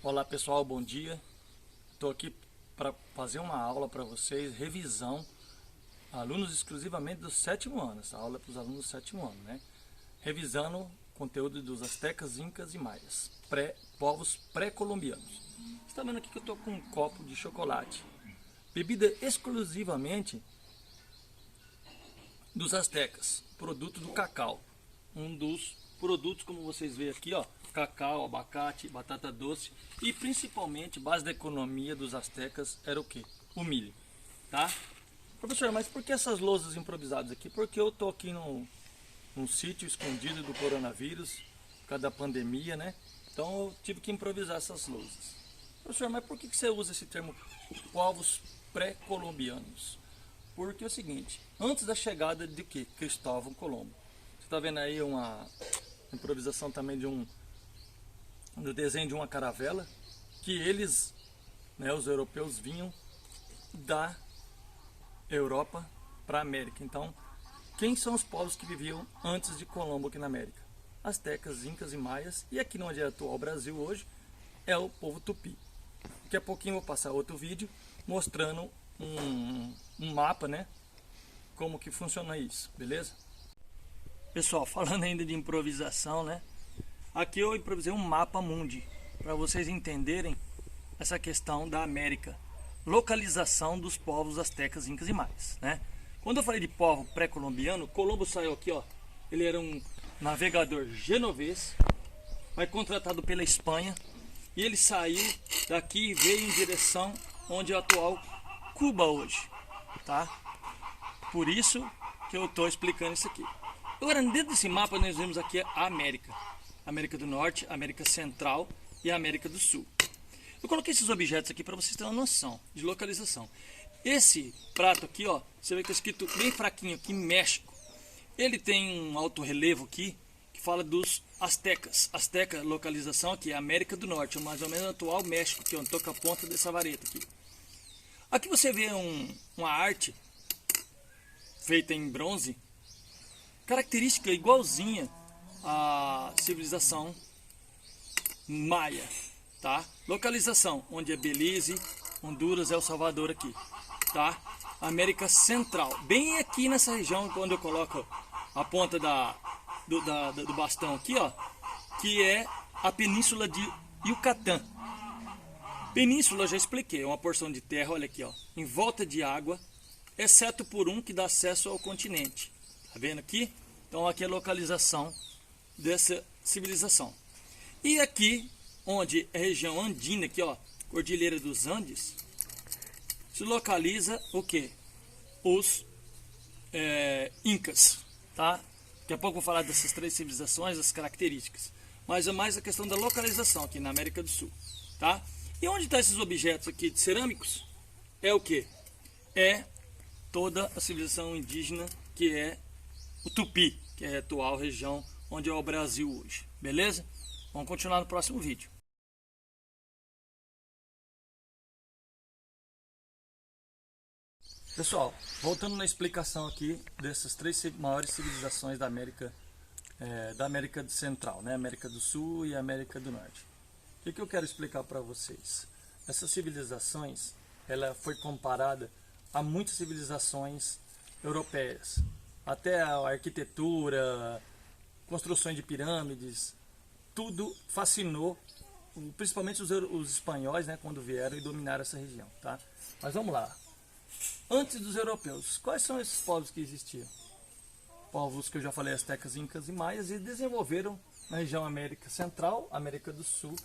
Olá pessoal, bom dia. Estou aqui para fazer uma aula para vocês, revisão, alunos exclusivamente do sétimo ano. Essa aula é para os alunos do sétimo ano, né? Revisando conteúdo dos astecas, incas e maias, povos pré-colombianos. Você está vendo aqui que eu estou com um copo de chocolate, bebida exclusivamente dos astecas, produto do cacau, um dos produtos, como vocês veem aqui, ó, cacau, abacate, batata doce e principalmente base da economia dos astecas era o que? O milho, tá? Professor, mas por que essas lousas improvisadas aqui? Porque eu tô aqui num sítio escondido do coronavírus, por causa da pandemia, né? Então eu tive que improvisar essas lousas. Professor, mas por que você usa esse termo povos pré-colombianos? Porque é o seguinte, antes da chegada de que? Cristóvão Colombo. Você está vendo aí uma improvisação também do desenho de uma caravela, que eles, né, os europeus, vinham da Europa para a América. Então, quem são os povos que viviam antes de Colombo aqui na América? Astecas, incas e maias, e aqui onde é atual o Brasil hoje, é o povo tupi. Daqui a pouquinho eu vou passar outro vídeo mostrando um mapa, né, como que funciona isso, beleza? Pessoal, falando ainda de improvisação, né? Aqui eu improvisei um mapa mundi para vocês entenderem essa questão da América, localização dos povos astecas, incas e maias, né? Quando eu falei de povo pré-colombiano, Colombo saiu aqui, ó. Ele era um navegador genovês, foi contratado pela Espanha e ele saiu daqui e veio em direção onde é a atual Cuba hoje, tá? Por isso que eu estou explicando isso aqui. Agora, dentro desse mapa, nós vemos aqui a América. América do Norte, América Central e a América do Sul. Eu coloquei esses objetos aqui para vocês terem uma noção de localização. Esse prato aqui, ó, você vê que está escrito bem fraquinho aqui, México. Ele tem um alto relevo aqui, que fala dos astecas. Asteca, localização aqui, é América do Norte, mais ou menos atual México, aqui, onde toca a ponta dessa vareta aqui. Aqui você vê uma arte feita em bronze, característica igualzinha à civilização maia, tá? Localização, onde é Belize, Honduras, El Salvador aqui, tá? América Central, bem aqui nessa região, quando eu coloco a ponta do bastão aqui, ó, que é a Península de Yucatán. Península, já expliquei, é uma porção de terra, olha aqui, ó, em volta de água, exceto por um que dá acesso ao continente. Tá vendo aqui? Então aqui é a localização dessa civilização. E aqui, onde é a região andina, aqui ó, Cordilheira dos Andes, se localiza o que? Os Incas, tá? Daqui a pouco eu vou falar dessas três civilizações, as características. Mas é mais a questão da localização aqui na América do Sul, tá? E onde estão esses objetos aqui de cerâmicos? É o que? É toda a civilização indígena que é o Tupi, que é a atual região onde é o Brasil hoje, beleza? Vamos continuar no próximo vídeo. Pessoal, voltando na explicação aqui dessas três maiores civilizações da América Central, né? América do Sul e América do Norte. O que eu quero explicar para vocês? Essas civilizações, ela foi comparada a muitas civilizações europeias. Até a arquitetura, construções de pirâmides, tudo fascinou, principalmente os espanhóis, né, quando vieram e dominaram essa região, tá? Mas vamos lá. Antes dos europeus, quais são esses povos que existiam? Povos que eu já falei, astecas, incas e maias, e desenvolveram na região América Central, América do Sul,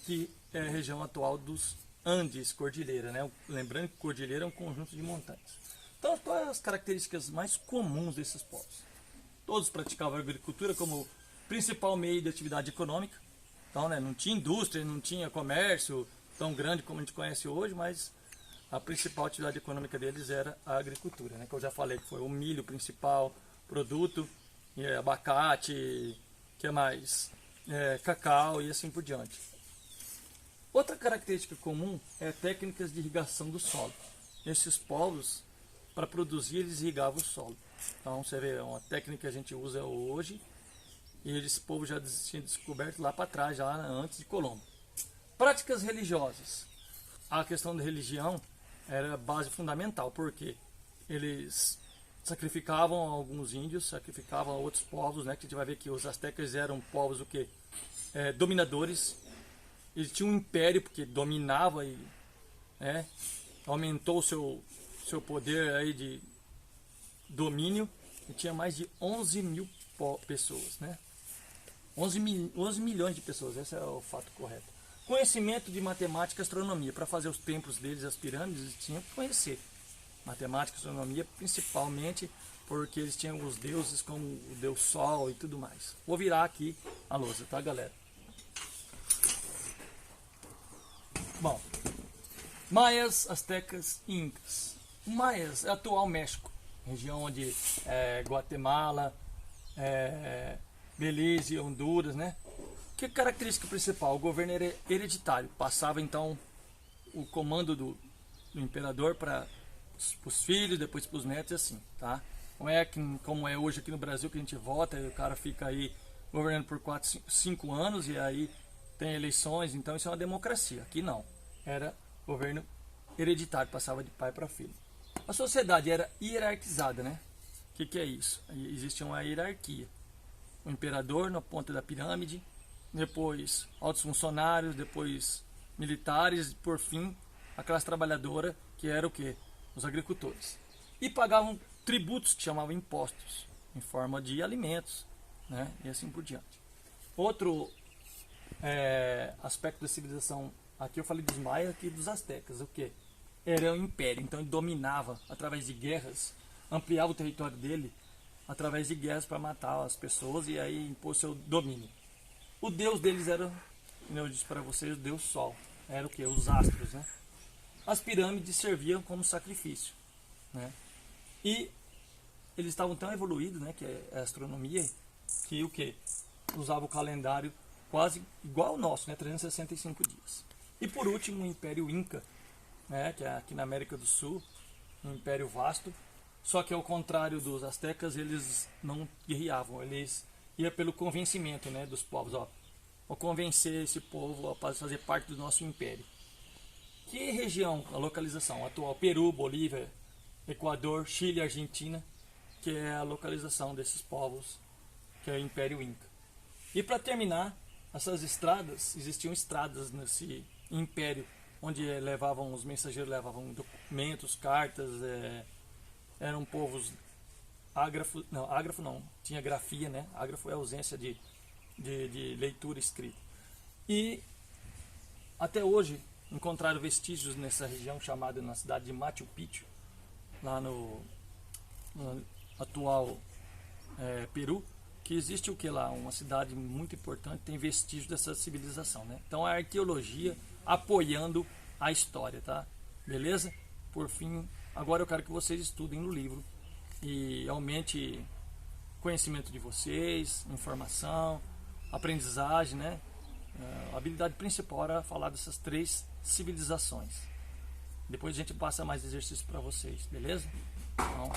que é a região atual dos Andes, Cordilheira, né? Lembrando que Cordilheira é um conjunto de montanhas. Então, quais são as características mais comuns desses povos? Todos praticavam a agricultura como principal meio de atividade econômica. Então, né, não tinha indústria, não tinha comércio tão grande como a gente conhece hoje, mas a principal atividade econômica deles era a agricultura, né? Que eu já falei que foi o milho principal produto, abacate, que mais? Cacau e assim por diante. Outra característica comum é técnicas de irrigação do solo. Esses povos, para produzir, eles irrigavam o solo. Então você vê, é uma técnica que a gente usa hoje e esse povo já tinha descoberto lá para trás, já antes de Colombo. Práticas religiosas. A questão da religião era base fundamental, porque eles sacrificavam alguns índios, sacrificavam outros povos, né? Que a gente vai ver que os astecas eram povos o quê? Dominadores. Eles tinham um império, porque dominava e aumentou o seu poder aí de domínio. E tinha mais de 11 mil pessoas, né? 11 milhões de pessoas, esse é o fato correto. Conhecimento de matemática e astronomia. Para fazer os templos deles, as pirâmides, eles tinham que conhecer matemática e astronomia, principalmente porque eles tinham os deuses como o deus Sol e tudo mais. Vou virar aqui a lousa, tá, galera? Bom, Maias, Astecas e Incas. Maias é o atual México, região onde Guatemala, Belize, Honduras, né? Que característica principal? O governo era hereditário, passava então o comando do imperador para os filhos, depois para os netos e assim, tá? Como é hoje aqui no Brasil, que a gente vota e o cara fica aí governando por 4, 5 anos e aí tem eleições, então isso é uma democracia. Aqui não, era governo hereditário, passava de pai para filho. A sociedade era hierarquizada, né? O que é isso? Existe uma hierarquia. O imperador na ponta da pirâmide, depois altos funcionários, depois militares e por fim a classe trabalhadora, que era o quê? Os agricultores. E pagavam tributos que chamavam impostos, em forma de alimentos, né? E assim por diante. Outro aspecto da civilização, aqui eu falei dos maias, aqui dos astecas, o quê? Era um império, então ele dominava através de guerras, ampliava o território dele através de guerras para matar as pessoas e aí impor seu domínio. O deus deles era, como eu disse para vocês, o deus Sol. Era o que? Os astros, né? As pirâmides serviam como sacrifício, né? E eles estavam tão evoluídos, né, que é a astronomia, que o que? Usava o calendário quase igual ao nosso, né, 365 dias. E por último, o Império Inca, né, que é aqui na América do Sul, um império vasto. Só que ao contrário dos astecas, eles não guerreavam, eles iam pelo convencimento, né, dos povos. Vou convencer esse povo a fazer parte do nosso império. Que região, a localização atual? Peru, Bolívia, Equador, Chile, Argentina, que é a localização desses povos, que é o Império Inca. E para terminar, essas estradas, existiam estradas nesse império, onde os mensageiros levavam documentos, cartas, eram povos ágrafo não, tinha grafia, né? Ágrafo é a ausência de leitura escrita. E até hoje encontraram vestígios nessa região chamada na cidade de Machu Picchu, lá no atual Peru, que existe o que lá? Uma cidade muito importante, tem vestígios dessa civilização, né? Então a arqueologia apoiando a história, tá? Beleza? Por fim, agora eu quero que vocês estudem no livro e aumente o conhecimento de vocês, informação, aprendizagem, né? A habilidade principal era falar dessas 3 civilizações. Depois a gente passa mais exercício para vocês, beleza? Então,